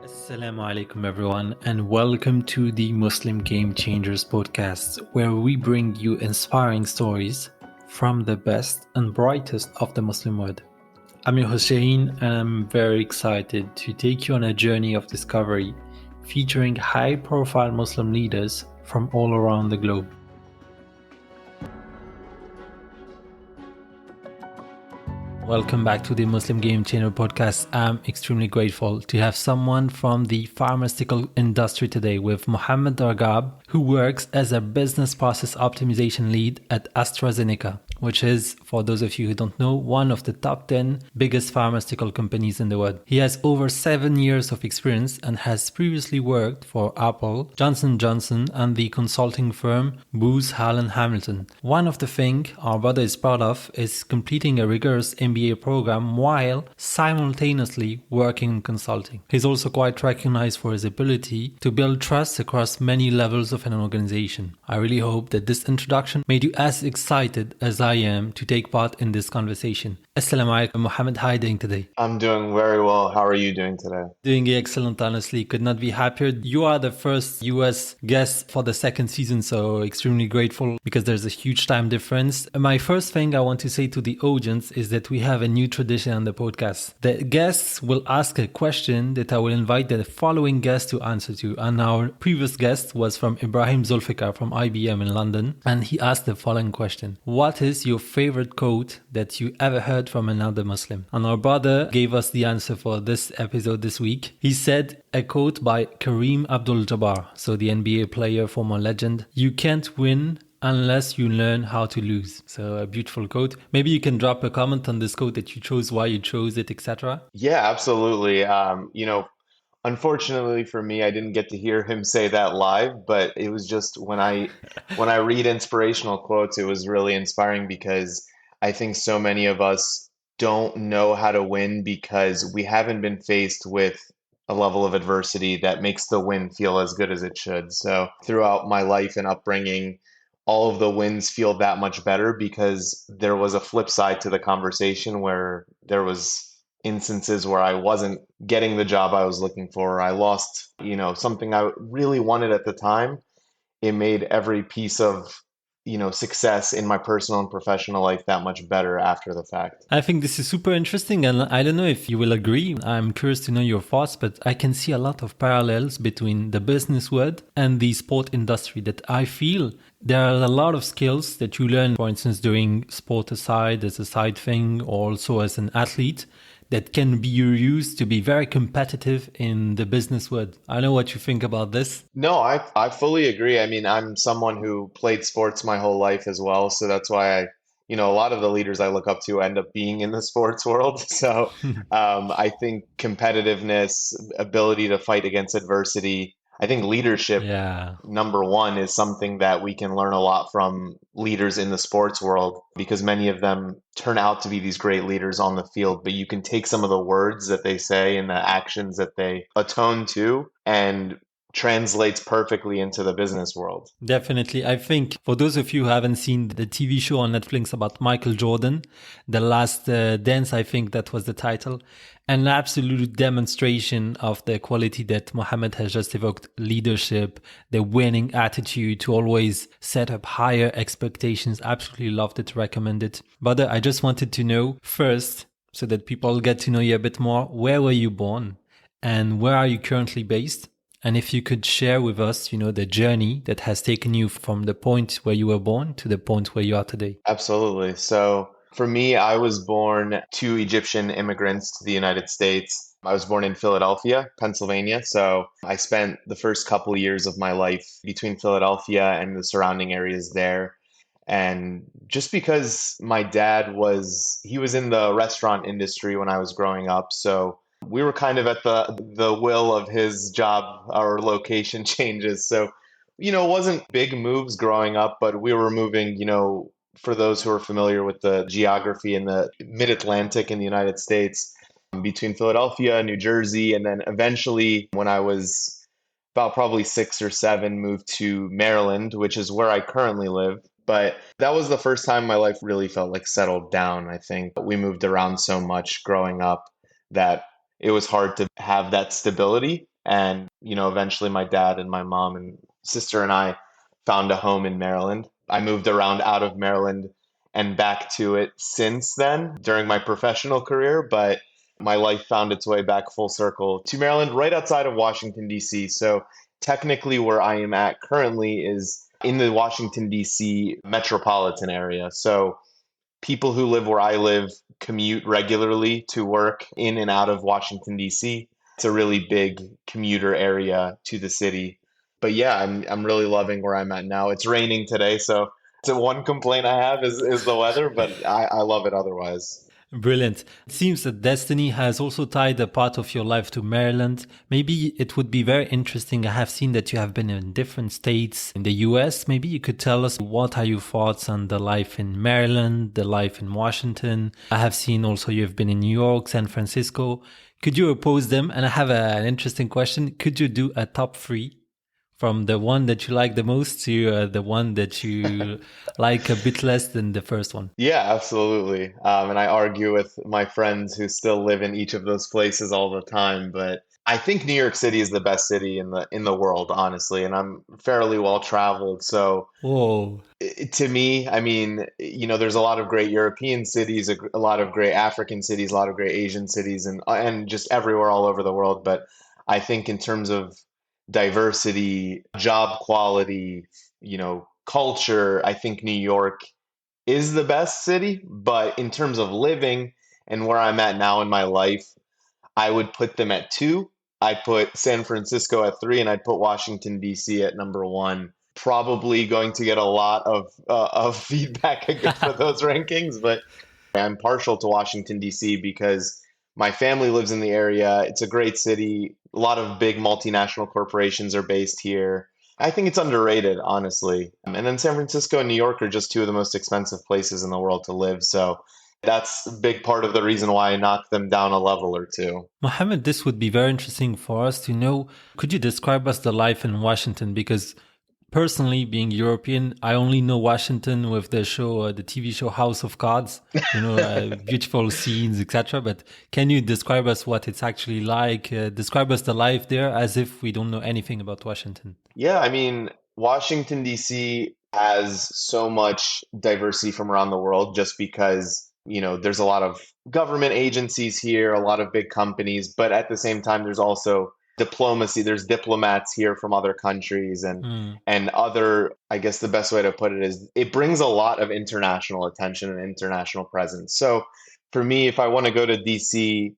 Assalamu alaikum everyone, and welcome to the Muslim Game Changers podcast, where we bring you inspiring stories from the best and brightest of the Muslim world. I'm your Hussein, and I'm very excited to take you on a journey of discovery featuring high-profile Muslim leaders from all around the globe. Welcome back to the Muslim Game Changer podcast. I'm extremely grateful to have someone from the pharmaceutical industry today with Mohammad Ragab, who works as a business process optimization lead at AstraZeneca, which is, for those of you who don't know, one of the top 10 biggest pharmaceutical companies in the world. He has over 7 years of experience and has previously worked for Apple, Johnson & Johnson, and the consulting firm Booz Allen Hamilton. One of the things our brother is proud of is completing a rigorous MBA program while simultaneously working in consulting. He's also quite recognized for his ability to build trust across many levels of an organization. I really hope that this introduction made you as excited as I am to take part in this conversation. Assalamu alaikum, Mohammed. How are you doing today? I'm doing very well. How are you doing today? Doing excellent, honestly. Could not be happier. You are the first US guest for the second season, so extremely grateful because there's a huge time difference. My first thing I want to say to the audience is that we have a new tradition on the podcast. The guests will ask a question that I will invite the following guest to answer to. And our previous guest was from Ibrahim Zulfikar from IBM in London. And he asked the following question. What is your favorite quote that you ever heard from another Muslim? And our brother gave us the answer for this episode this week. He said a quote by Kareem Abdul-Jabbar, so the NBA player, former legend. You can't win unless you learn how to lose. So a beautiful quote. Maybe you can drop a comment on this quote that you chose, why you chose it, etc. Yeah, absolutely. Unfortunately for me, I didn't get to hear him say that live, but it was just when I read inspirational quotes, it was really inspiring because I think so many of us don't know how to win because we haven't been faced with a level of adversity that makes the win feel as good as it should. So throughout my life and upbringing, all of the wins feel that much better because there was a flip side to the conversation where there was instances where I wasn't getting the job I was looking for. I lost, something I really wanted at the time. It made every piece of, success in my personal and professional life that much better after the fact. I think this is super interesting, and I don't know if you will agree. I'm curious to know your thoughts, but I can see a lot of parallels between the business world and the sport industry that I feel there are a lot of skills that you learn, for instance, doing sport aside as a side thing, or also as an athlete, that can be used to be very competitive in the business world. I know what you think about this. No, I fully agree. I mean, I'm someone who played sports my whole life as well. So that's why a lot of the leaders I look up to end up being in the sports world. So I think competitiveness, ability to fight against adversity, I think leadership, Yeah. number one, is something that we can learn a lot from leaders in the sports world because many of them turn out to be these great leaders on the field. But you can take some of the words that they say and the actions that they atone to and translates perfectly into the business world. Definitely. I think for those of you who haven't seen the TV show on Netflix about Michael Jordan, The Last Dance, I think that was the title, an absolute demonstration of the quality that Mohammed has just evoked: leadership, the winning attitude to always set up higher expectations. Absolutely loved it, recommend it. But I just wanted to know first, so that people get to know you a bit more, where were you born and where are you currently based? And if you could share with us, the journey that has taken you from the point where you were born to the point where you are today. Absolutely. So for me, I was born to Egyptian immigrants to the United States. I was born in Philadelphia, Pennsylvania. So I spent the first couple of years of my life between Philadelphia and the surrounding areas there. And just because my dad he was in the restaurant industry when I was growing up. So we were kind of at the will of his job or location changes. So, it wasn't big moves growing up, but we were moving, for those who are familiar with the geography in the mid-Atlantic in the United States, between Philadelphia, New Jersey, and then eventually when I was about probably 6 or 7, moved to Maryland, which is where I currently live. But that was the first time my life really felt like settled down, I think. We moved around so much growing up that it was hard to have that stability. And, eventually my dad and my mom and sister and I found a home in Maryland. I moved around out of Maryland and back to it since then during my professional career, but my life found its way back full circle to Maryland, right outside of Washington, D.C. So technically, where I am at currently is in the Washington, D.C. metropolitan area. So people who live where I live commute regularly to work in and out of Washington, D.C. It's a really big commuter area to the city. But yeah, I'm really loving where I'm at now. It's raining today, so it's one complaint I have is the weather, but I love it otherwise. Brilliant. It seems that destiny has also tied a part of your life to Maryland. Maybe it would be very interesting. I have seen that you have been in different states in the US. Maybe you could tell us what are your thoughts on the life in Maryland, the life in Washington. I have seen also you've been in New York, San Francisco. Could you oppose them? And I have an interesting question. Could you do a top three? From the one that you like the most to the one that you like a bit less than the first one. Yeah, absolutely. And I argue with my friends who still live in each of those places all the time, but I think New York City is the best city in the world, honestly, and I'm fairly well traveled. So Whoa. to me, I mean, there's a lot of great European cities, a lot of great African cities, a lot of great Asian cities, and just everywhere all over the world. But I think in terms of diversity, job quality, culture, I think New York is the best city. But in terms of living and where I'm at now in my life, I would put them at two. I'd put San Francisco at three, and I'd put Washington, D.C. at number one. Probably going to get a lot of feedback for those rankings, but I'm partial to Washington, D.C. because my family lives in the area. It's a great city. A lot of big multinational corporations are based here. I think it's underrated, honestly. And then San Francisco and New York are just two of the most expensive places in the world to live. So that's a big part of the reason why I knocked them down a level or two. Mohammed, this would be very interesting for us to know. Could you describe us the life in Washington? Because personally, being European, I only know Washington with the show, the TV show House of Cards, beautiful scenes, etc. But can you describe us what it's actually like? Describe us the life there as if we don't know anything about Washington. Yeah, I mean, Washington, D.C. has so much diversity from around the world just because, there's a lot of government agencies here, a lot of big companies, but at the same time, there's also diplomacy. There's diplomats here from other countries and other, I guess the best way to put it is it brings a lot of international attention and international presence. So for me, if I want to go to DC,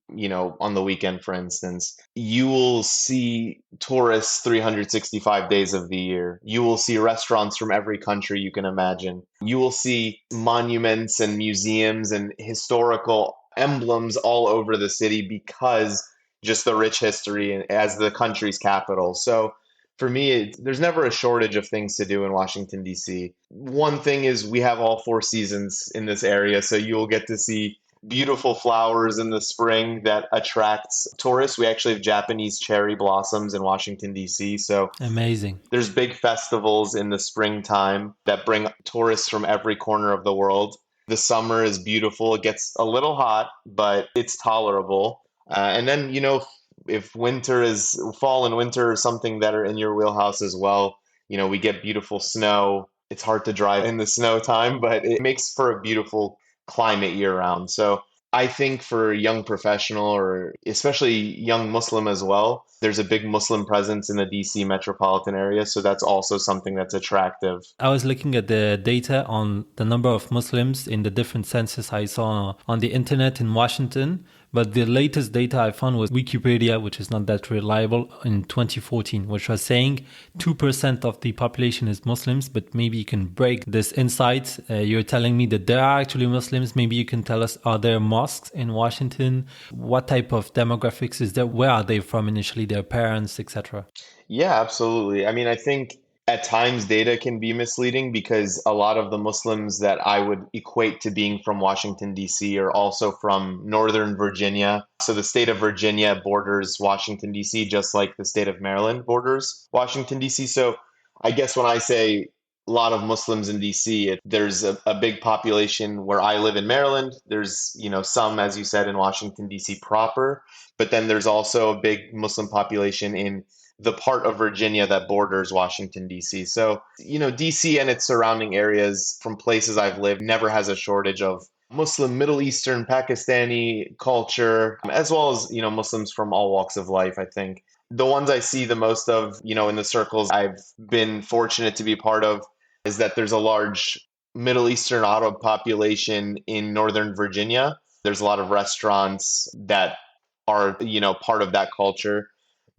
on the weekend, for instance, you will see tourists 365 days of the year. You will see restaurants from every country you can imagine. You will see monuments and museums and historical emblems all over the city because just the rich history as the country's capital. So for me, there's never a shortage of things to do in Washington, D.C. One thing is we have all four seasons in this area, so you'll get to see beautiful flowers in the spring that attracts tourists. We actually have Japanese cherry blossoms in Washington, D.C. So amazing. There's big festivals in the springtime that bring tourists from every corner of the world. The summer is beautiful. It gets a little hot, but it's tolerable. And then, if fall and winter is something that are in your wheelhouse as well, we get beautiful snow. It's hard to drive in the snow time, but it makes for a beautiful climate year round. So I think for a young professional or especially young Muslim as well, there's a big Muslim presence in the DC metropolitan area. So that's also something that's attractive. I was looking at the data on the number of Muslims in the different census I saw on the internet in Washington. But the latest data I found was Wikipedia, which is not that reliable, in 2014, which was saying 2% of the population is Muslims, but maybe you can break this insight. You're telling me that there are actually Muslims. Maybe you can tell us, are there mosques in Washington? What type of demographics is there? Where are they from initially, their parents, etc.? Yeah, absolutely. I mean, I think at times data can be misleading because a lot of the Muslims that I would equate to being from Washington, D.C. are also from Northern Virginia. So the state of Virginia borders Washington, D.C., just like the state of Maryland borders Washington, D.C. So I guess when I say lot of Muslims in DC. There's a big population where I live in Maryland. There's, some, as you said, in Washington, DC proper. But then there's also a big Muslim population in the part of Virginia that borders Washington, D.C. So, D.C. and its surrounding areas from places I've lived never has a shortage of Muslim, Middle Eastern, Pakistani culture, as well as, Muslims from all walks of life, I think. The ones I see the most of, in the circles I've been fortunate to be part of is that there's a large Middle Eastern Arab population in Northern Virginia. There's a lot of restaurants that are, part of that culture.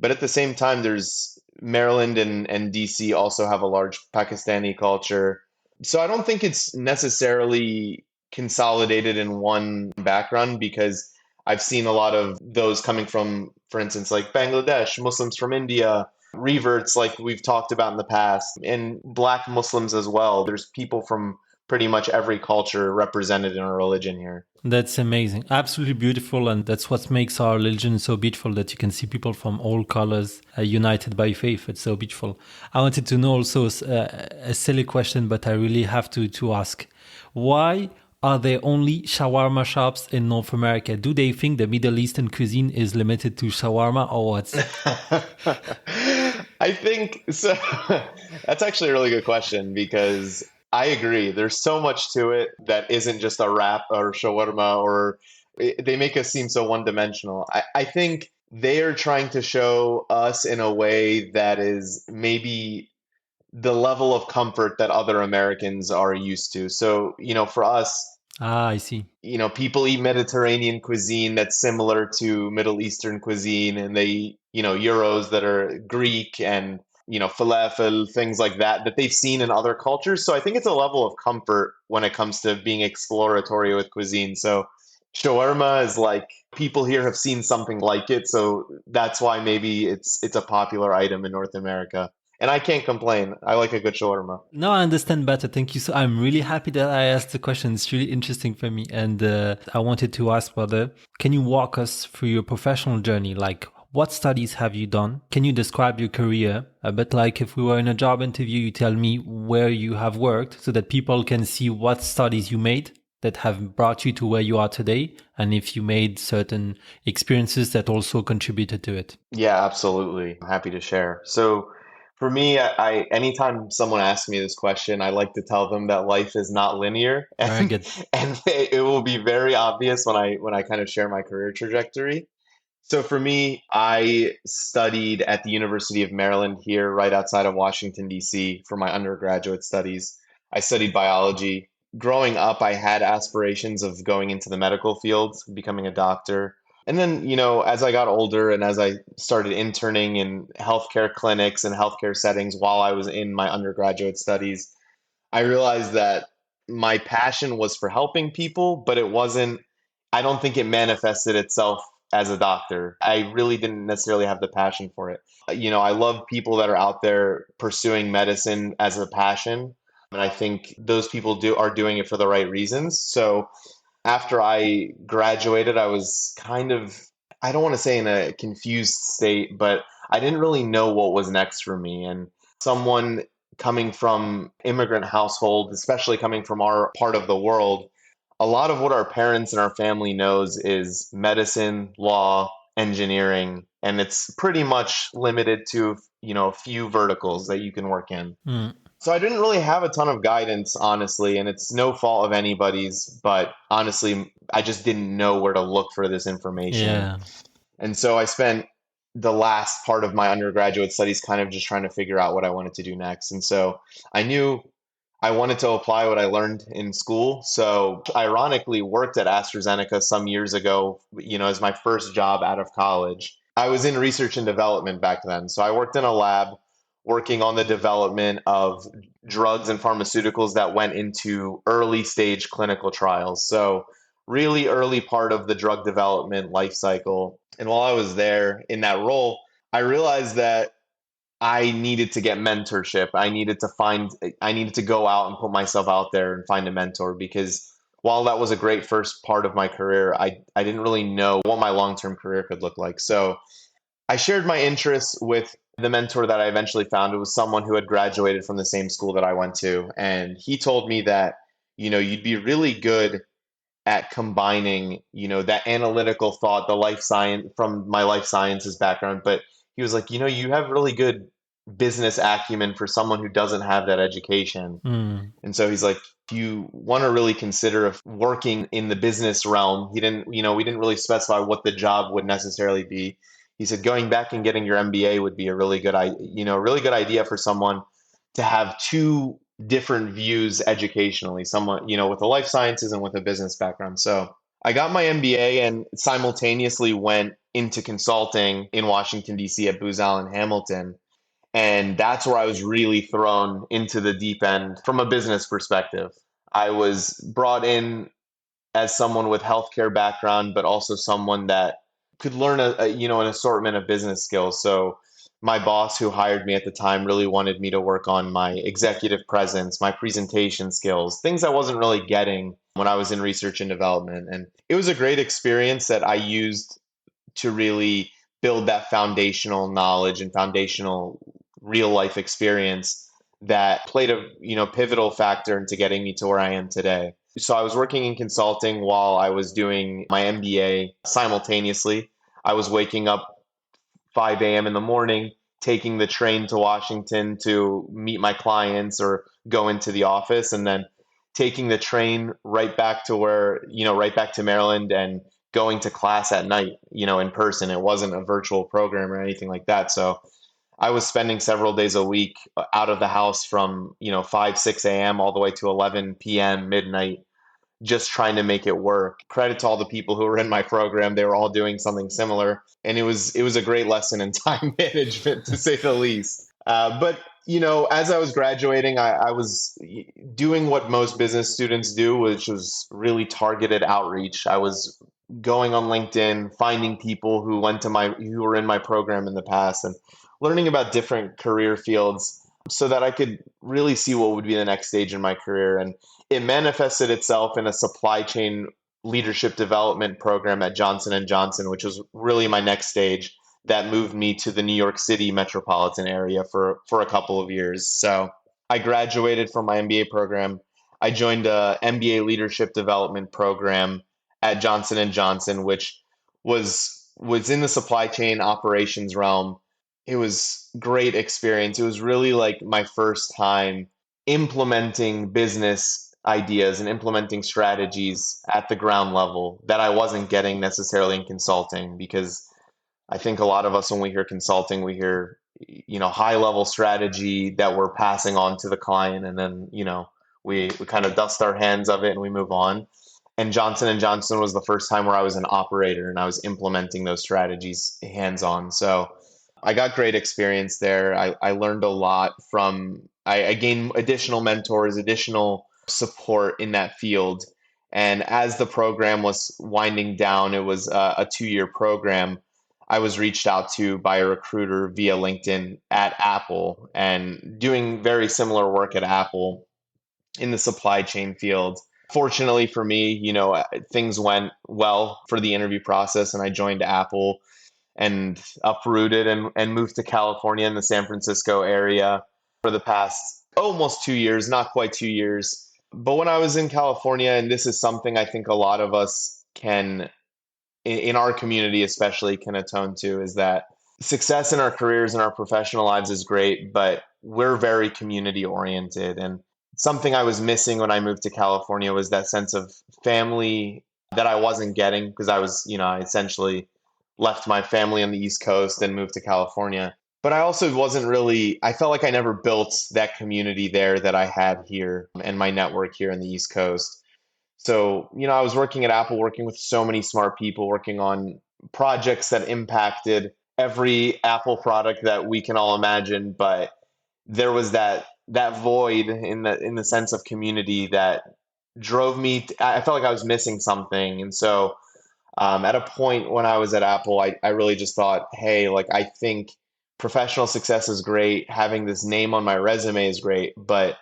But at the same time, there's Maryland and DC also have a large Pakistani culture. So I don't think it's necessarily consolidated in one background because I've seen a lot of those coming from, for instance, like Bangladesh, Muslims from India, reverts like we've talked about in the past, and Black Muslims as well. There's people from pretty much every culture represented in our religion here. That's amazing. Absolutely beautiful. And that's what makes our religion so beautiful, that you can see people from all colors united by faith. It's so beautiful. I wanted to know also a silly question, but I really have to ask. Why are there only shawarma shops in North America? Do they think the Middle Eastern cuisine is limited to shawarma or what? I think so. That's actually a really good question because I agree. There's so much to it that isn't just a wrap or shawarma, or they make us seem so one dimensional. I think they are trying to show us in a way that is maybe the level of comfort that other Americans are used to. So, for us, I see. People eat Mediterranean cuisine that's similar to Middle Eastern cuisine, and they eat, gyros that are Greek and, falafel, things like that they've seen in other cultures. So I think it's a level of comfort when it comes to being exploratory with cuisine. So shawarma is like people here have seen something like it. So that's why maybe it's a popular item in North America. And I can't complain. I like a good shawarma. No, I understand better. Thank you. So I'm really happy that I asked the question. It's really interesting for me. And I wanted to ask whether, can you walk us through your professional journey? Like, what studies have you done? Can you describe your career? A bit like if we were in a job interview, you tell me where you have worked so that people can see what studies you made that have brought you to where you are today, and if you made certain experiences that also contributed to it. Yeah, absolutely. I'm happy to share. So for me, I anytime someone asks me this question, I like to tell them that life is not linear, Very and good. it will be very obvious when I kind of share my career trajectory. So for me, I studied at the University of Maryland here, right outside of Washington, D.C., for my undergraduate studies. I studied biology. Growing up, I had aspirations of going into the medical field, becoming a doctor. And then, as I got older and as I started interning in healthcare clinics and healthcare settings while I was in my undergraduate studies, I realized that my passion was for helping people, but I don't think it manifested itself as a doctor. I really didn't necessarily have the passion for it. I love people that are out there pursuing medicine as a passion. And I think those people are doing it for the right reasons. So after I graduated, I was kind of, I don't want to say in a confused state, but I didn't really know what was next for me. And someone coming from immigrant household, especially coming from our part of the world, a lot of what our parents and our family knows is medicine, law, engineering, and it's pretty much limited to, a few verticals that you can work in. Mm, So I didn't really have a ton of guidance, honestly, and it's no fault of anybody's, but honestly, I just didn't know where to look for this information. yeah. And so I spent the last part of my undergraduate studies kind of just trying to figure out what I wanted to do next. And so I knew I wanted to apply what I learned in school. So ironically worked at AstraZeneca some years ago, as my first job out of college. I was in research and development back then. So I worked in a lab working on the development of drugs and pharmaceuticals that went into early stage clinical trials. So really early part of the drug development life cycle. And while I was there in that role, I realized that I needed to get mentorship. I needed to go out and put myself out there and find a mentor because while that was a great first part of my career, I didn't really know what my long-term career could look like. So I shared my interests with the mentor that I eventually found was someone who had graduated from the same school that I went to. And he told me that, you'd be really good at combining, that analytical thought, the life science from my life sciences background. But he was like, you have really good business acumen for someone who doesn't have that education. Mm. And so he's like, if you want to really consider if working in the business realm, he didn't, we didn't really specify what the job would necessarily be. He said going back and getting your MBA would be a really good, really good idea for someone to have two different views educationally, someone, with the life sciences and with a business background. So I got my MBA and simultaneously went into consulting in Washington, D.C. at Booz Allen Hamilton. And that's where I was really thrown into the deep end from a business perspective. I was brought in as someone with healthcare background, but also someone that could learn an assortment of business skills. So my boss who hired me at the time really wanted me to work on my executive presence, my presentation skills, things I wasn't really getting when I was in research and development. And it was a great experience that I used to really build that foundational knowledge and foundational real life experience that played a pivotal factor into getting me to where I am today. So I was working in consulting while I was doing my MBA simultaneously. I was waking up 5 a.m. in the morning, taking the train to Washington to meet my clients or go into the office, and then taking the train right back to right back to Maryland and going to class at night, in person. It wasn't a virtual program or anything like that. So I was spending several days a week out of the house from, 5, 6 a.m. all the way to 11 p.m., midnight, just trying to make it work. Credit to all the people who were in my program. They were all doing something similar. And it was a great lesson in time management, to say the least. But as I was graduating, I was doing what most business students do, which was really targeted outreach. I was going on LinkedIn, finding people who were in my program in the past, and learning about different career fields so that I could really see what would be the next stage in my career. And it manifested itself in a supply chain leadership development program at Johnson and Johnson, which was really my next stage that moved me to the New York City metropolitan area for a couple of years. So I graduated from my MBA program. I joined a MBA leadership development program at Johnson and Johnson, which was in the supply chain operations realm. It was great experience. It was really like my first time implementing business ideas and implementing strategies at the ground level that I wasn't getting necessarily in consulting, because I think a lot of us, when we hear consulting, we hear, high level strategy that we're passing on to the client. And then, we kind of dust our hands of it and we move on. And Johnson and Johnson was the first time where I was an operator and I was implementing those strategies hands on. So I got great experience there. I learned a lot I gained additional mentors, additional support in that field. And as the program was winding down, it was a 2-year program. I was reached out to by a recruiter via LinkedIn at Apple and doing very similar work at Apple in the supply chain field. Fortunately for me, things went well for the interview process and I joined Apple and uprooted and moved to California in the San Francisco area for the past almost 2 years, not quite 2 years. But when I was in California, and this is something I think a lot of us can, in our community especially, can atone to, is that success in our careers and our professional lives is great, but we're very community oriented. And something I was missing when I moved to California was that sense of family that I wasn't getting, because I essentially left my family on the East Coast and moved to California. But I also I felt like I never built that community there that I had here and my network here in the East Coast. So, I was working at Apple, working with so many smart people, working on projects that impacted every Apple product that we can all imagine. But there was that void in the sense of community that drove me. I felt like I was missing something. And so at a point when I was at Apple, I really just thought, hey, like, I think professional success is great. Having this name on my resume is great, but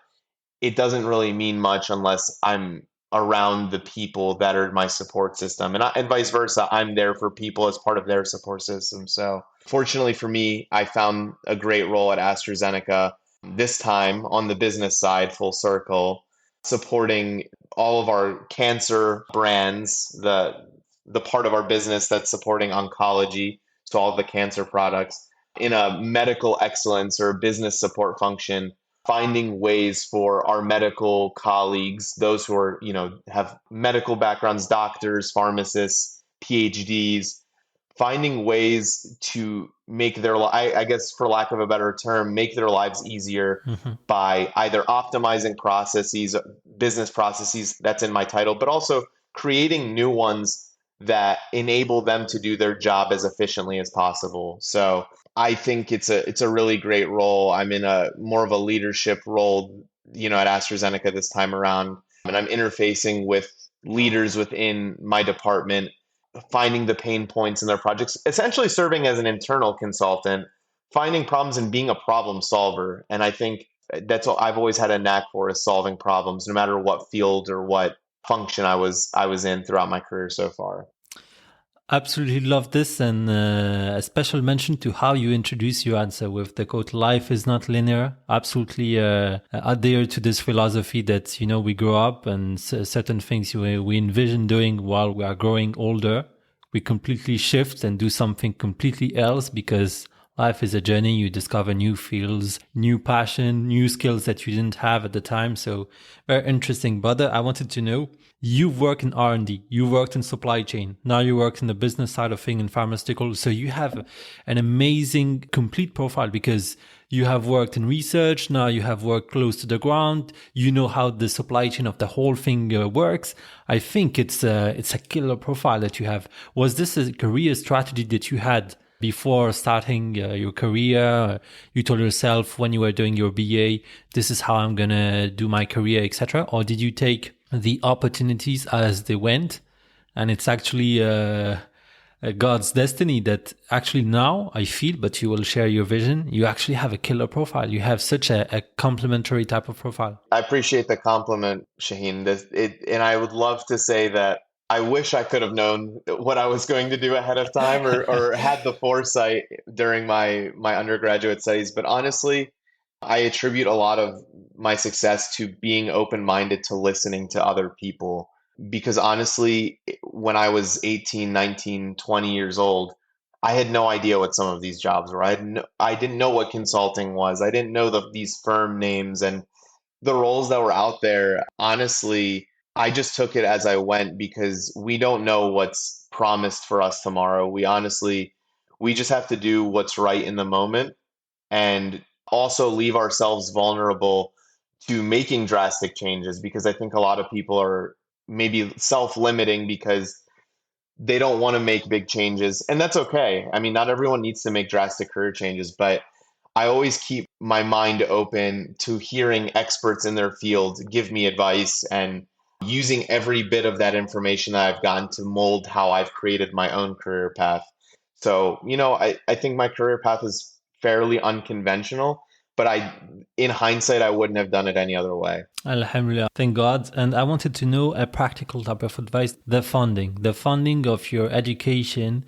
it doesn't really mean much unless I'm around the people that are my support system. And vice versa, I'm there for people as part of their support system. So fortunately for me, I found a great role at AstraZeneca, this time on the business side, full circle, supporting all of our cancer brands, the part of our business that's supporting oncology, so all of the cancer products, in a medical excellence or business support function, finding ways for our medical colleagues, those who are, have medical backgrounds, doctors, pharmacists, PhDs, finding ways to make I guess for lack of a better term, make their lives easier Mm-hmm. by either optimizing processes, business processes, that's in my title, but also creating new ones that enable them to do their job as efficiently as possible. So I think it's a really great role. I'm in a more of a leadership role, at AstraZeneca this time around, and I'm interfacing with leaders within my department, finding the pain points in their projects, essentially serving as an internal consultant, finding problems and being a problem solver. And I think that's what I've always had a knack for, is solving problems, no matter what field or what function I was in throughout my career so far. Absolutely love this, and a special mention to how you introduce your answer with the quote, "Life is not linear." Absolutely adhere to this philosophy that, we grow up and certain things we envision doing while we are growing older, we completely shift and do something completely else, because life is a journey. You discover new fields, new passion, new skills that you didn't have at the time. So very interesting. Brother, I wanted to know, you work in R&D, you worked in supply chain, now you work in the business side of things in pharmaceutical. So you have an amazing complete profile, because you have worked in research, now you have worked close to the ground, you know how the supply chain of the whole thing works. I think it's a killer profile that you have. Was this a career strategy that you had before starting your career? You told yourself when you were doing your BA, this is how I'm going to do my career, etc.? Or did you take the opportunities as they went, and it's actually God's destiny that actually now I feel, but you will share your vision, you actually have a killer profile. You have such a complementary type of profile. I appreciate the compliment, Shaheen. And I would love to say that I wish I could have known what I was going to do ahead of time, or had the foresight during my undergraduate studies. But honestly, I attribute a lot of my success to being open-minded to listening to other people. Because honestly, when I was 18, 19, 20 years old, I had no idea what some of these jobs were. I didn't know what consulting was. I didn't know these firm names and the roles that were out there. Honestly, I just took it as I went, because we don't know what's promised for us tomorrow. We just have to do what's right in the moment, and also leave ourselves vulnerable to making drastic changes, because I think a lot of people are maybe self-limiting because they don't want to make big changes. And that's okay. I mean, not everyone needs to make drastic career changes, but I always keep my mind open to hearing experts in their field give me advice, and using every bit of that information that I've gotten to mold how I've created my own career path. So, I think my career path is fairly unconventional, but in hindsight, I wouldn't have done it any other way. Alhamdulillah. Thank God. And I wanted to know a practical type of advice. The funding of your education.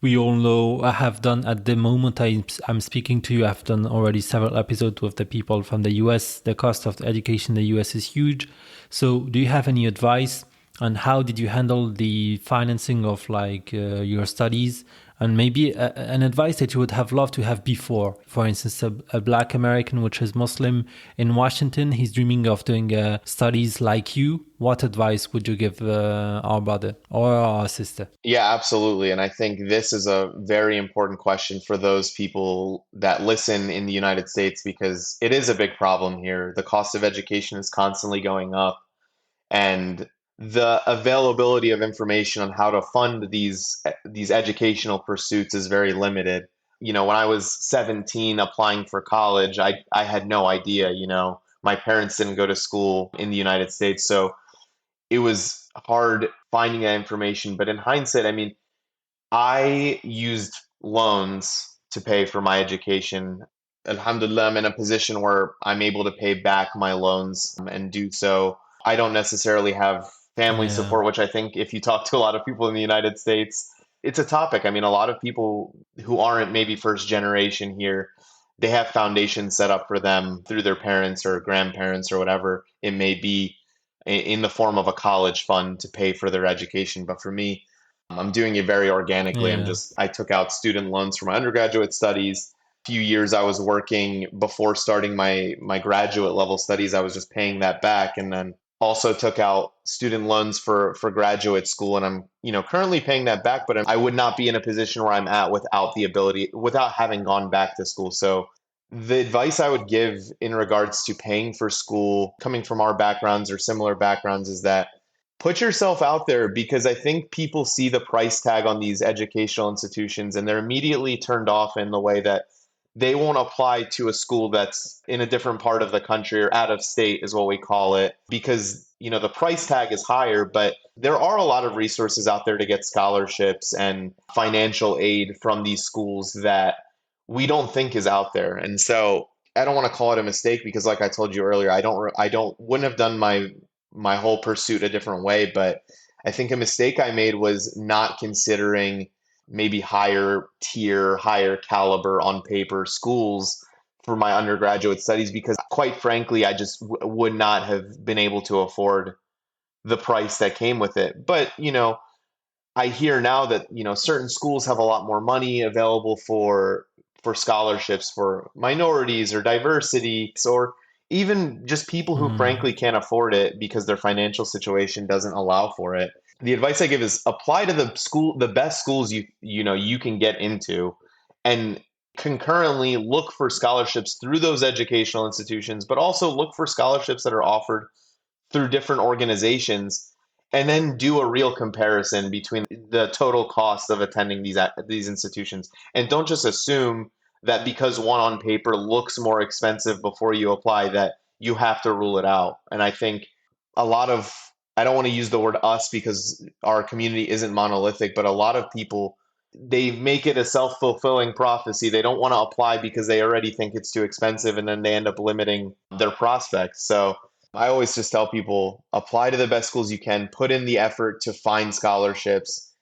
We all know, I have done at the moment I'm speaking to you, I've done already several episodes with the people from the US. The cost of the education in the US is huge. So do you have any advice on how did you handle the financing of your studies? And maybe an advice that you would have loved to have before. For instance, a Black American, which is Muslim in Washington, he's dreaming of doing studies like you. What advice would you give our brother or our sister? Yeah, absolutely. And I think this is a very important question for those people that listen in the United States, because it is a big problem here. The cost of education is constantly going up, and the availability of information on how to fund these educational pursuits is very limited. When I was 17 applying for college, I had no idea. My parents didn't go to school in the United States, so it was hard finding that information. But in hindsight, I mean, I used loans to pay for my education. Alhamdulillah, I'm in a position where I'm able to pay back my loans and do so. I don't necessarily have family Yeah. support, which I think if you talk to a lot of people in the United States, it's a topic. I mean, a lot of people who aren't maybe first generation here, they have foundations set up for them through their parents or grandparents or whatever it may be in the form of a college fund to pay for their education. But for me, I'm doing it very organically. Yeah. I took out student loans for my undergraduate studies. Few years I was working before starting my graduate level studies. I was just paying that back, and then also took out student loans for graduate school, and I'm currently paying that back, but I would not be in a position where I'm at without having gone back to school. So the advice I would give in regards to paying for school, coming from our backgrounds or similar backgrounds, is that put yourself out there, because I think people see the price tag on these educational institutions and they're immediately turned off in the way that they won't apply to a school that's in a different part of the country, or out of state is what we call it, because the price tag is higher. But there are a lot of resources out there to get scholarships and financial aid from these schools that we don't think is out there. And so I don't want to call it a mistake, because like I told you earlier, wouldn't have done my whole pursuit a different way. But I think a mistake I made was not considering maybe higher tier, higher caliber on paper schools for my undergraduate studies, because quite frankly, I just would not have been able to afford the price that came with it. But, I hear now that, certain schools have a lot more money available for scholarships for minorities or diversity, or even just people who Mm. frankly can't afford it because their financial situation doesn't allow for it. The advice I give is apply to the best schools you can get into, and concurrently look for scholarships through those educational institutions, but also look for scholarships that are offered through different organizations, and then do a real comparison between the total cost of attending these institutions. And don't just assume that because one on paper looks more expensive before you apply, that you have to rule it out. And I think a lot of I don't want to use the word us because our community isn't monolithic, but a lot of people, they make it a self-fulfilling prophecy. They don't want to apply because they already think it's too expensive, and then they end up limiting their prospects. So I always just tell people, apply to the best schools you can, put in the effort to find scholarships,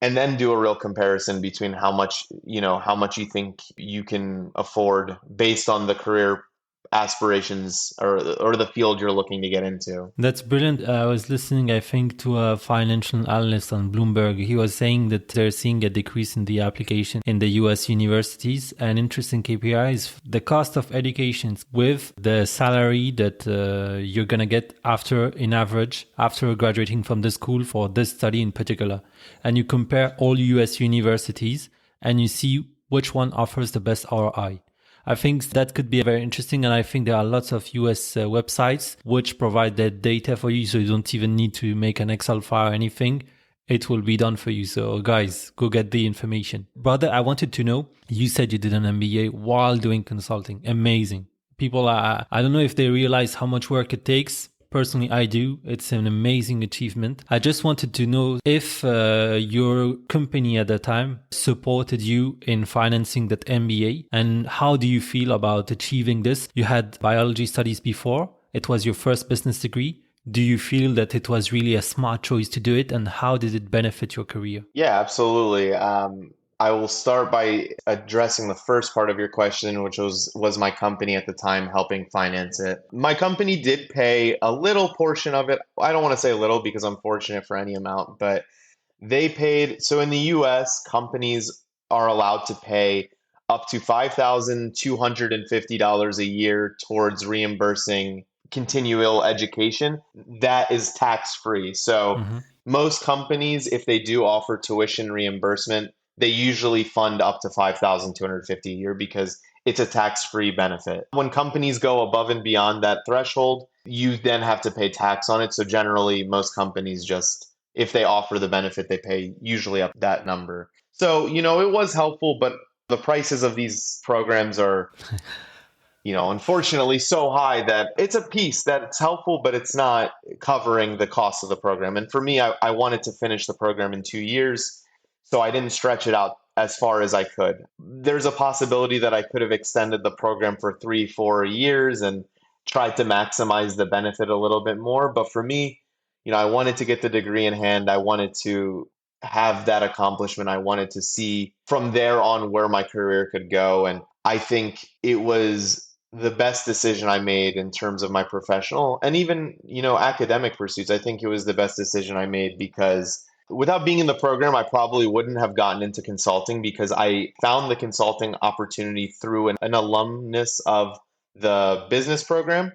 and then do a real comparison between how much you think you can afford based on the career aspirations, or the field you're looking to get into. That's brilliant. I was listening, I think, to a financial analyst on Bloomberg. He was saying that they're seeing a decrease in the application in the US universities. An interesting KPI is the cost of education with the salary that you're going to get in average, after graduating from the school for this study in particular. And you compare all US universities and you see which one offers the best ROI. I think that could be very interesting, and I think there are lots of US websites which provide that data for you, so you don't even need to make an Excel file or anything. It will be done for you. So guys, go get the information. Brother, I wanted to know, you said you did an MBA while doing consulting. Amazing. People are, I don't know if they realize how much work it takes. Personally, I do. It's an amazing achievement. I just wanted to know if your company at the time supported you in financing that MBA, and how do you feel about achieving this? You had biology studies before. It was your first business degree. Do you feel that it was really a smart choice to do it, and how did it benefit your career? Yeah, absolutely. I will start by addressing the first part of your question, which was my company at the time helping finance it. My company did pay a little portion of it. I don't want to say a little because I'm fortunate for any amount, but they paid. So in the US, companies are allowed to pay up to $5,250 a year towards reimbursing continual education. That is tax free. So Mm-hmm. most companies, if they do offer tuition reimbursement, they usually fund up to 5,250 a year because it's a tax-free benefit. When companies go above and beyond that threshold, you then have to pay tax on it. So generally, most companies just, if they offer the benefit, they pay usually up that number. So, it was helpful, but the prices of these programs are, unfortunately so high that it's a piece that's helpful, but it's not covering the cost of the program. And for me, I wanted to finish the program in 2 years, so I didn't stretch it out as far as I could. There's a possibility that I could have extended the program for 3, 4 years and tried to maximize the benefit a little bit more. But for me, I wanted to get the degree in hand. I wanted to have that accomplishment. I wanted to see from there on where my career could go. And I think it was the best decision I made in terms of my professional and even, academic pursuits. I think it was the best decision I made because without being in the program, I probably wouldn't have gotten into consulting because I found the consulting opportunity through an alumnus of the business program.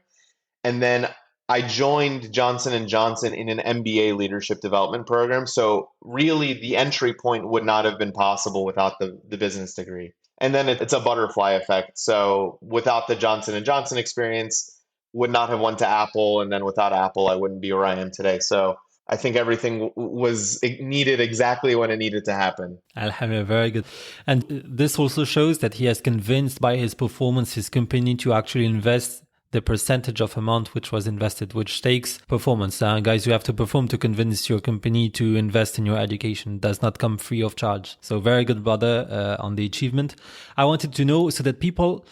And then I joined Johnson and Johnson in an MBA leadership development program. So really the entry point would not have been possible without the business degree. And then it's a butterfly effect. So without the Johnson and Johnson experience, would not have went to Apple, and then without Apple, I wouldn't be where I am today. So I think everything was needed exactly when it needed to happen. Alhamdulillah, very good. And this also shows that he has convinced by his performance his company to actually invest the percentage of amount which was invested, which takes performance. Guys, you have to perform to convince your company to invest in your education. It does not come free of charge. So very good, brother, on the achievement. I wanted to know so that people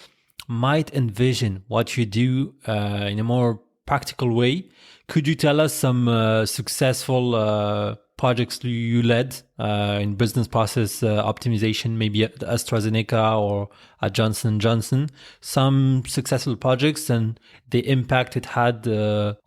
might envision what you do in a more practical way. Could you tell us some successful projects you led in business process optimization, maybe at AstraZeneca or at Johnson & Johnson, some successful projects and the impact it had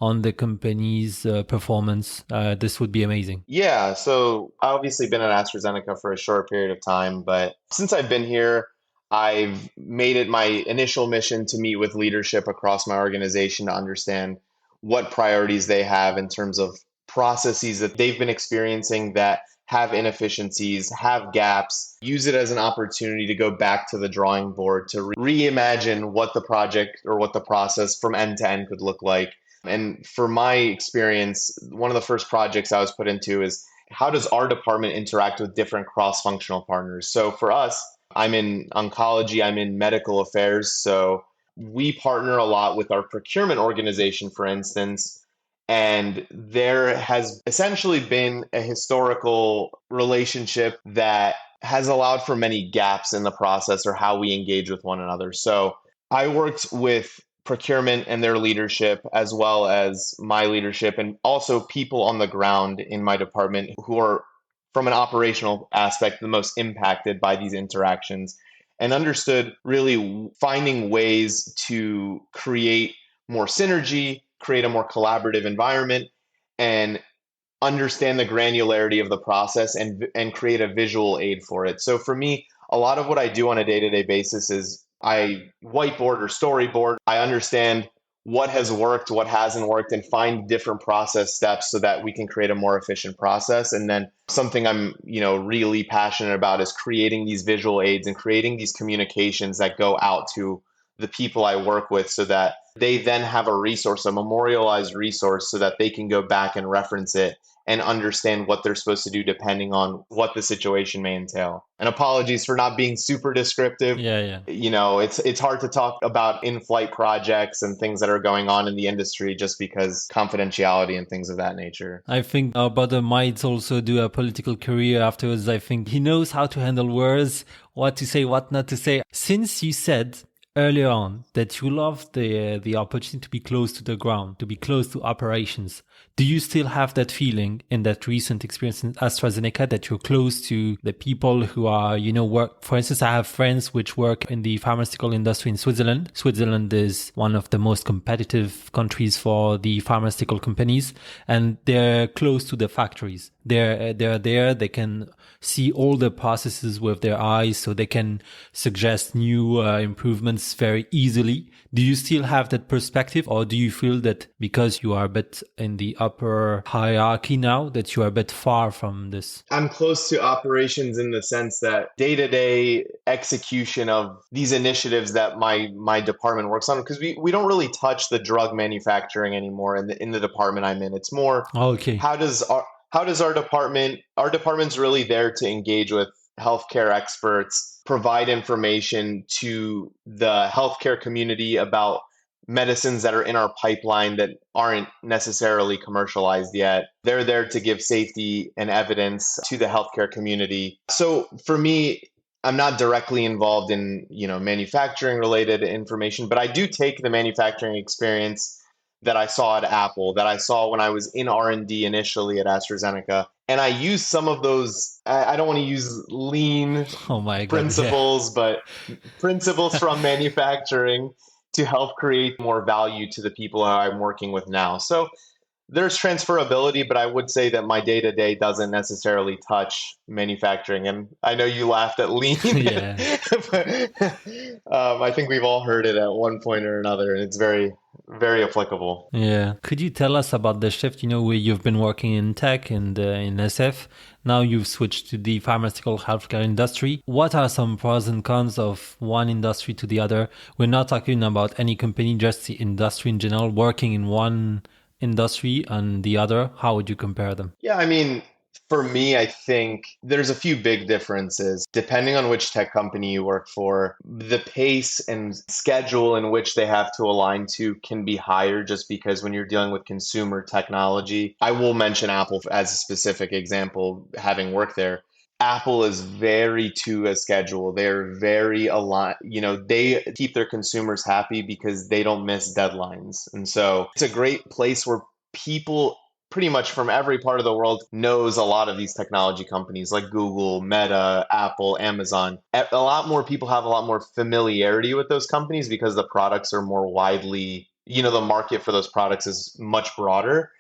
on the company's performance? This would be amazing. Yeah, so I've obviously been at AstraZeneca for a short period of time, but since I've been here, I've made it my initial mission to meet with leadership across my organization to understand what priorities they have in terms of processes that they've been experiencing that have inefficiencies, have gaps, use it as an opportunity to go back to the drawing board to reimagine what the project or what the process from end to end could look like. And for my experience, one of the first projects I was put into is how does our department interact with different cross-functional partners? So for us, I'm in oncology, I'm in medical affairs. So we partner a lot with our procurement organization, for instance, and there has essentially been a historical relationship that has allowed for many gaps in the process or how we engage with one another. So I worked with procurement and their leadership, as well as my leadership, and also people on the ground in my department who are, from an operational aspect, the most impacted by these interactions, and understood really finding ways to create more synergy, create a more collaborative environment, and understand the granularity of the process and create a visual aid for it. So for me, a lot of what I do on a day-to-day basis is I whiteboard or storyboard. I understand what has worked, what hasn't worked, and find different process steps so that we can create a more efficient process. And then something I'm, really passionate about is creating these visual aids and creating these communications that go out to the people I work with so that they then have a resource, a memorialized resource, so that they can go back and reference it and understand what they're supposed to do depending on what the situation may entail. And apologies for not being super descriptive. Yeah. It's hard to talk about in-flight projects and things that are going on in the industry just because confidentiality and things of that nature. I think our brother might also do a political career afterwards. I think he knows how to handle words, what to say, what not to say. Since you said earlier on that you love the opportunity to be close to the ground, to be close to operations, do you still have that feeling in that recent experience in AstraZeneca that you're close to the people who are, work? For instance, I have friends which work in the pharmaceutical industry in Switzerland. Switzerland is one of the most competitive countries for the pharmaceutical companies, and they're close to the factories. They're there. They can see all the processes with their eyes, so they can suggest new improvements very easily. Do you still have that perspective, or do you feel that because you are a bit in the upper hierarchy now, that you are a bit far from this? I'm close to operations in the sense that day-to-day execution of these initiatives that my department works on, because we don't really touch the drug manufacturing anymore in the department I'm in. It's more Okay. how does our department's really there to engage with healthcare experts, provide information to the healthcare community about medicines that are in our pipeline that aren't necessarily commercialized yet. They're there to give safety and evidence to the healthcare community. So for me, I'm not directly involved in, manufacturing related information, but I do take the manufacturing experience that I saw at Apple, that I saw when I was in R&D initially at AstraZeneca. And I used some of those, I don't want to use lean Oh my God. Yeah. principles, but principles from manufacturing to help create more value to the people I'm working with now. So there's transferability, but I would say that my day to day doesn't necessarily touch manufacturing. And I know you laughed at lean, Yeah. but I think we've all heard it at one point or another, and it's very, very applicable. Yeah. Could you tell us about the shift? Where you've been working in tech and in SF. Now you've switched to the pharmaceutical healthcare industry. What are some pros and cons of one industry to the other? We're not talking about any company, just the industry in general, working in one industry and the other. How would you compare them? Yeah, I mean, for me, I think there's a few big differences. Depending on which tech company you work for, the pace and schedule in which they have to align to can be higher just because when you're dealing with consumer technology, I will mention Apple as a specific example, having worked there. Apple is very to a schedule. They're very aligned. They keep their consumers happy because they don't miss deadlines. And so it's a great place where people pretty much from every part of the world knows a lot of these technology companies like Google, Meta, Apple, Amazon. A lot more people have a lot more familiarity with those companies because the products are more widely, the market for those products is much broader.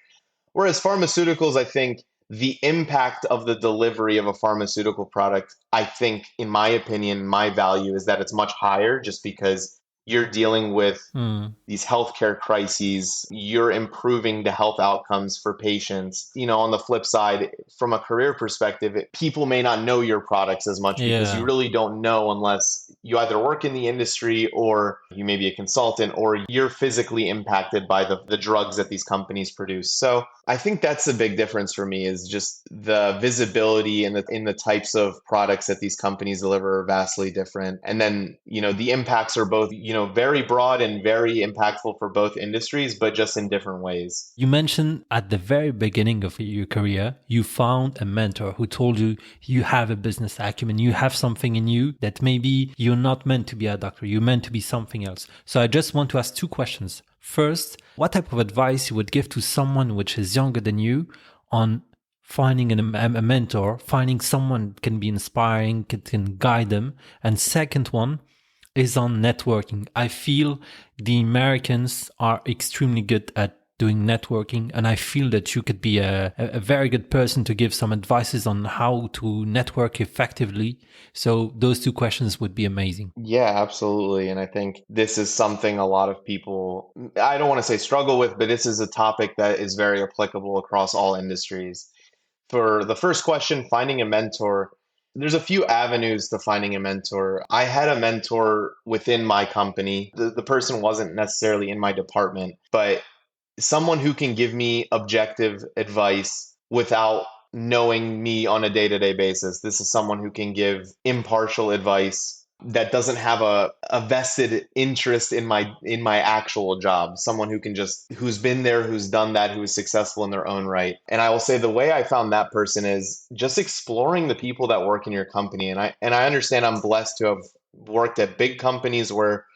Whereas pharmaceuticals, I think the impact of the delivery of a pharmaceutical product, I think, in my opinion, my value is that it's much higher just because you're dealing with Hmm. these healthcare crises, you're improving the health outcomes for patients. On the flip side, from a career perspective, people may not know your products as much because you Yeah. really don't know unless you either work in the industry or you may be a consultant or you're physically impacted by the drugs that these companies produce. So I think that's the big difference for me is just the visibility and in the types of products that these companies deliver are vastly different. And then, the impacts are both, very broad and very impactful for both industries, but just in different ways. You mentioned at the very beginning of your career, you found a mentor who told you you have a business acumen, you have something in you that maybe you're not meant to be a doctor, you're meant to be something else. So I just want to ask two questions. First, what type of advice you would give to someone which is younger than you on finding a mentor, finding someone can be inspiring, can guide them? And second one, is on networking. I feel the Americans are extremely good at doing networking, and I feel that you could be a very good person to give some advices on how to network effectively. So those two questions would be amazing. Yeah, absolutely. And I think this is something a lot of people, I don't want to say struggle with, but this is a topic that is very applicable across all industries. For the first question, finding a mentor, there's a few avenues to finding a mentor. I had a mentor within my company. The person wasn't necessarily in my department, but someone who can give me objective advice without knowing me on a day-to-day basis. This is someone who can give impartial advice that doesn't have a vested interest in my actual job. Someone who can who's been there, who's done that, who is successful in their own right. And I will say the way I found that person is just exploring the people that work in your company. And I understand I'm blessed to have worked at big companies where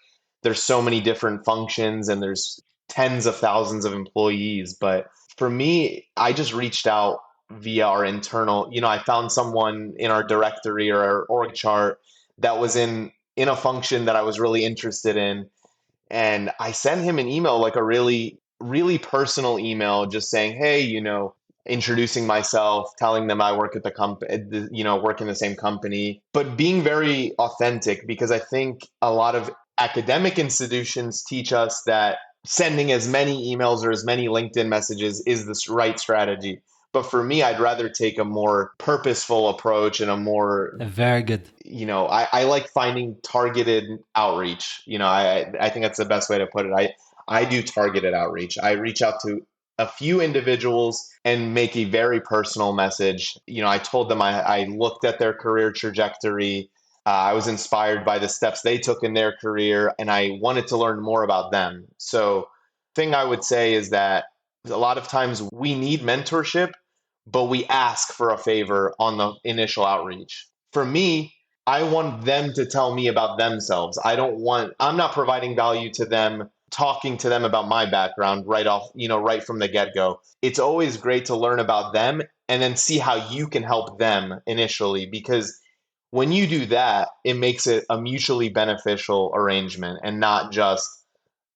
there's so many different functions and there's tens of thousands of employees. But for me, I just reached out via our internal, I found someone in our directory or our org chart that was in a function that I was really interested in. And I sent him an email, like a really, really personal email, just saying, hey, introducing myself, telling them I work at the company, work in the same company, but being very authentic because I think a lot of academic institutions teach us that sending as many emails or as many LinkedIn messages is the right strategy. But for me, I'd rather take a more purposeful approach and a more, Very good. I like finding targeted outreach. I think that's the best way to put it. I do targeted outreach. I reach out to a few individuals and make a very personal message. I told them I looked at their career trajectory. I was inspired by the steps they took in their career, and I wanted to learn more about them. So, thing I would say is that a lot of times we need mentorship, but we ask for a favor on the initial outreach. For me, I want them to tell me about themselves. I'm not providing value to them talking to them about my background right off, right from the get-go. It's always great to learn about them and then see how you can help them initially, because when you do that, it makes it a mutually beneficial arrangement and not just,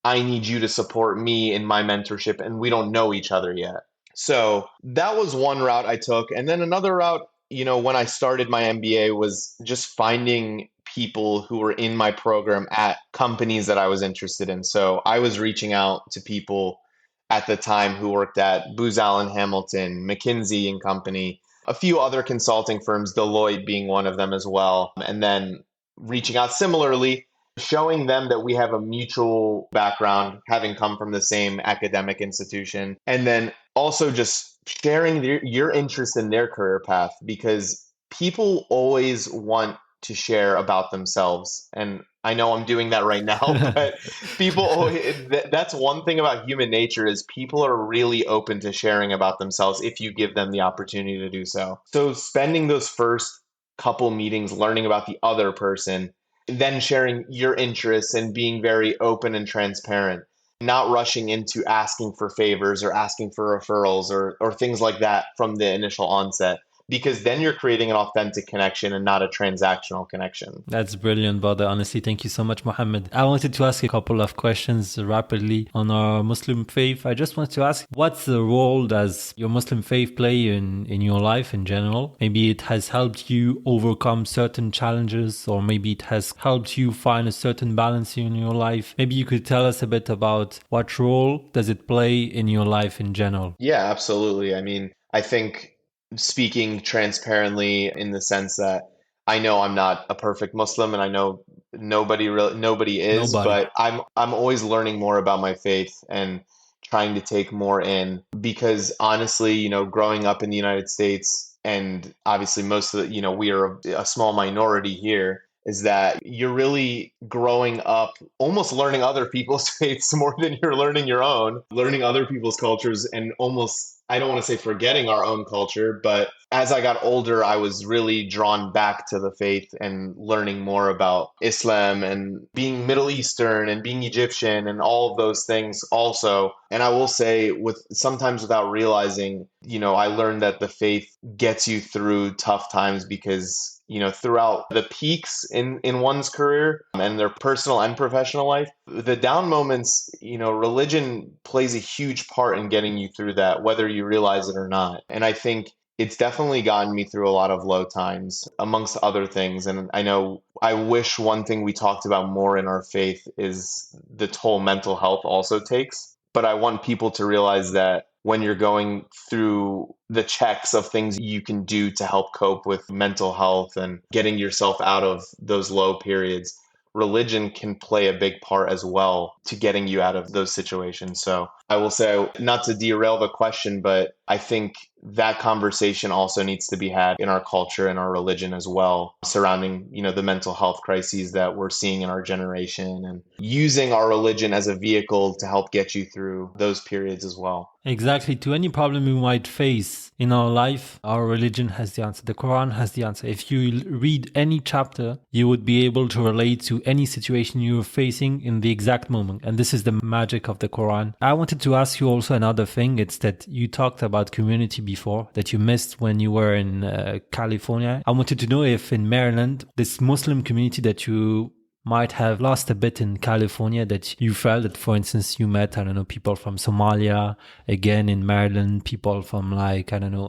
I need you to support me in my mentorship and we don't know each other yet. So that was one route I took. And then another route, when I started my MBA, was just finding people who were in my program at companies that I was interested in. So I was reaching out to people at the time who worked at Booz Allen Hamilton, McKinsey and Company, a few other consulting firms, Deloitte being one of them as well. And then reaching out similarly, showing them that we have a mutual background, having come from the same academic institution, and then also just sharing your interest in their career path, because people always want to share about themselves. And I know I'm doing that right now, but people always, that's one thing about human nature, is people are really open to sharing about themselves if you give them the opportunity to do so. So spending those first couple meetings learning about the other person, then sharing your interests and being very open and transparent, not rushing into asking for favors or asking for referrals or things like that from the initial onset, because then you're creating an authentic connection and not a transactional connection. That's brilliant, brother. Honestly, thank you so much, Mohammed. I wanted to ask a couple of questions rapidly on our Muslim faith. I just wanted to ask, what's the role does your Muslim faith play in your life in general? Maybe it has helped you overcome certain challenges, or maybe it has helped you find a certain balance in your life. Maybe you could tell us a bit about what role does it play in your life in general? Yeah, absolutely. I mean, I think, speaking transparently in the sense that I know I'm not a perfect Muslim, and I know nobody is, Nobody. but I'm always learning more about my faith and trying to take more in, because honestly, growing up in the United States, and obviously most of the, we are a small minority here, is that you're really growing up almost learning other people's faiths more than you're learning your own, learning other people's cultures, and almost, I don't want to say forgetting our own culture, but as I got older, I was really drawn back to the faith and learning more about Islam and being Middle Eastern and being Egyptian and all of those things also. And I will say, with sometimes without realizing, I learned that the faith gets you through tough times, because throughout the peaks in one's career and their personal and professional life, the down moments, religion plays a huge part in getting you through that, whether you realize it or not. And I think it's definitely gotten me through a lot of low times, amongst other things. And I wish one thing we talked about more in our faith is the toll mental health also takes. But I want people to realize that when you're going through the checks of things you can do to help cope with mental health and getting yourself out of those low periods, religion can play a big part as well to getting you out of those situations. So I will say, not to derail the question, but I think that conversation also needs to be had in our culture and our religion as well, surrounding, the mental health crises that we're seeing in our generation, and using our religion as a vehicle to help get you through those periods as well. Exactly. To any problem we might face in our life, our religion has the answer. The Quran has the answer. If you read any chapter, you would be able to relate to any situation you're facing in the exact moment. And this is the magic of the Quran. I wanted to ask you also another thing. It's that you talked about community before that you missed when you were in California. I wanted to know if in Maryland, this Muslim community that you might have lost a bit in California, that you felt that, for instance, you met, I don't know, people from Somalia, again in Maryland, people from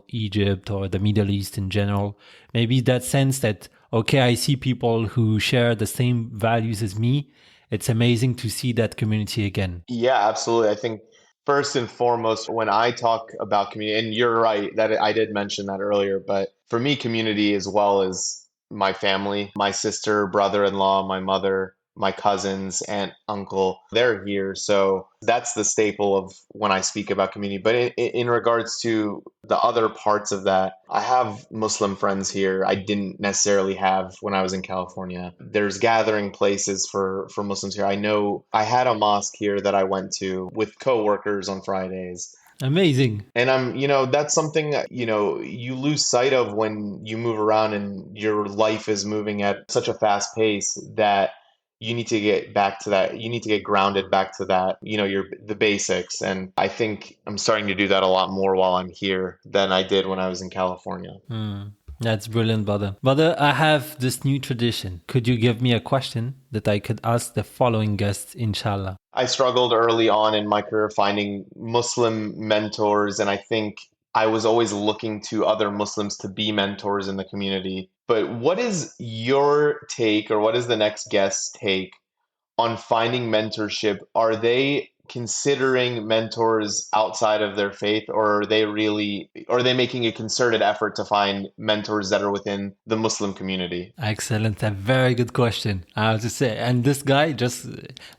Egypt or the Middle East in general. Maybe that sense that, okay, I see people who share the same values as me. It's amazing to see that community again. Yeah, absolutely. I think first and foremost, when I talk about community, and you're right that I did mention that earlier, but for me, community as well as my family, my sister, brother-in-law, my mother, my cousins, aunt, uncle, they're here. So that's the staple of when I speak about community. But in regards to the other parts of that, I have Muslim friends here I didn't necessarily have when I was in California. There's gathering places for Muslims here. I know I had a mosque here that I went to with coworkers on Fridays. Amazing. And that's something, you lose sight of when you move around and your life is moving at such a fast pace, that you need to get back to that. You need to get grounded back to that, the basics. And I think I'm starting to do that a lot more while I'm here than I did when I was in California. That's brilliant, brother. Brother, I have this new tradition. Could you give me a question that I could ask the following guests, inshallah? I struggled early on in my career finding Muslim mentors, and I think I was always looking to other Muslims to be mentors in the community. But what is your take, or what is the next guest's take on finding mentorship? Are they considering mentors outside of their faith, or are they making a concerted effort to find mentors that are within the Muslim community? Excellent. A very good question. I have to say, and this guy, just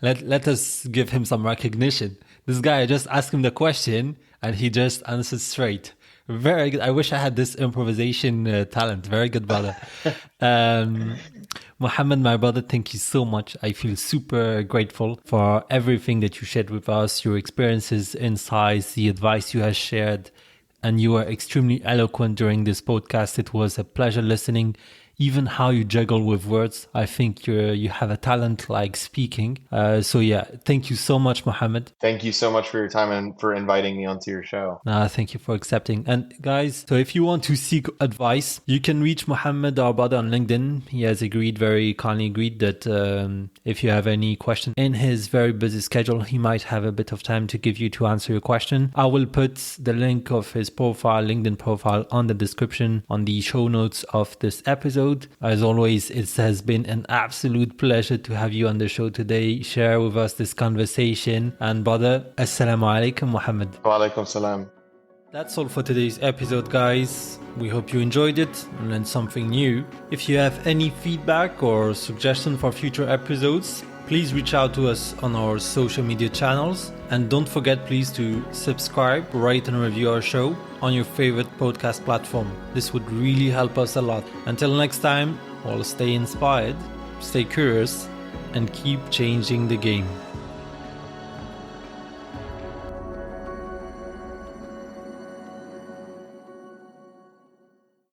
let us give him some recognition. This guy, I just asked him the question and he just answered straight. Very good. I wish I had this improvisation talent. Very good, brother. Mohammed, my brother, thank you so much. I feel super grateful for everything that you shared with us, your experiences, insights, the advice you have shared. And you were extremely eloquent during this podcast. It was a pleasure listening. Even how you juggle with words, I think you have a talent like speaking. So yeah, thank you so much, Mohammed. Thank you so much for your time and for inviting me onto your show. Thank you for accepting. And guys, so if you want to seek advice, you can reach Mohammed, our brother, on LinkedIn. He has very kindly agreed that if you have any question in his very busy schedule, he might have a bit of time to answer your question. I will put the link of his LinkedIn profile on the description, on the show notes of this episode. As always, it has been an absolute pleasure to have you on the show today. Share with us this conversation. And brother, assalamu alaikum, Mohammed. Wa alaikum salam. That's all for today's episode, guys. We hope you enjoyed it and learned something new. If you have any feedback or suggestion for future episodes, please reach out to us on our social media channels. And don't forget, please, to subscribe, rate and review our show on your favorite podcast platform. This would really help us a lot. Until next time, all stay inspired, stay curious, and keep changing the game.